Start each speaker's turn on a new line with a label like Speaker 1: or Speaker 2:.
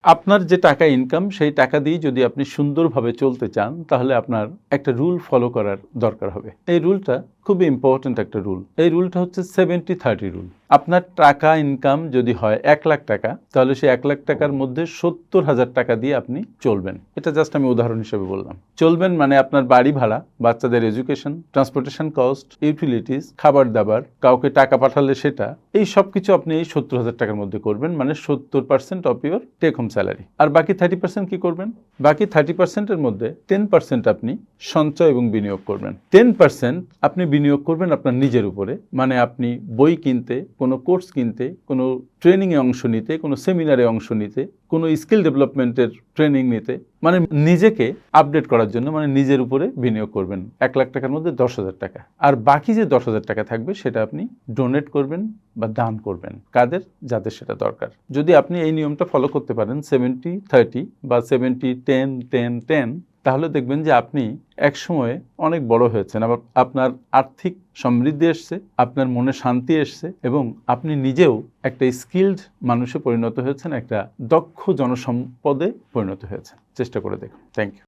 Speaker 1: আপনার যে টাকা ইনকাম সেই টাকা দিয়ে যদি আপনি সুন্দরভাবে চলতে চান তাহলে আপনার একটা রুল ফলো করার দরকার হবে। এই রুলটা খুবই ইম্পর্ট্যান্ট একটা রুল। এই রুলটা হচ্ছে 70-30 রুল। আপনার টাকা ইনকাম যদি হয় 1 লাখ টাকা তাহলে সেই 1 লাখ টাকার মধ্যে 70,000 টাকা দিয়ে আপনি চলবেন। এটা জাস্ট আমি উদাহরণ হিসেবে বললাম। চলবেন মানে আপনার বাড়ি ভাড়া, বাচ্চাদের এডুকেশন, ট্রান্সপোর্টেশন কস্ট, ইউটিলিটিস, খাবার দাবার, কাউকে টাকা পাঠালে সেটা, এই সব কিছু আপনি এই 70,000 টাকার মধ্যে করবেন, মানে 70% of your take home salary. আর বাকি 30% কি করবেন? বাকি 30% এর মধ্যে 10% আপনি সঞ্চয় এবং বিনিয়োগ করবেন। 10% আপনি বিনিয়োগ করবেন আপনার নিজের উপরে, মানে আপনি বই কিনতে, কোনো কোর্স কিনতে, কোনো ট্রেনিংয়ে অংশ নিতে, কোনো সেমিনারে অংশ নিতে, কোনো স্কিল ডেভেলপমেন্টের ট্রেনিং নিতে, মানে নিজেকে আপডেট করার জন্য, মানে নিজের উপরে বিনিয়োগ করবেন 1 লাখ টাকার মধ্যে 10,000 টাকা। আর বাকি যে 10,000 টাকা থাকবে সেটা আপনি ডোনেট করবেন বা দান করবেন কাদের, যাদের সেটা দরকার। যদি আপনি এই নিয়মটা ফলো করতে পারেন 70-30 বা 70-10-10-10, তাহলে দেখবেন যে আপনি একসময়ে অনেক বড় হয়েছেন, আবার আপনার আর্থিক সমৃদ্ধি এসছে, আপনার মনে শান্তি এসছে এবং আপনি নিজেও একটা স্কিলড মানুষে পরিণত হয়েছেন, একটা দক্ষ জনসম্পদে পরিণত হয়েছেন। চেষ্টা করে দেখুন। Thank you.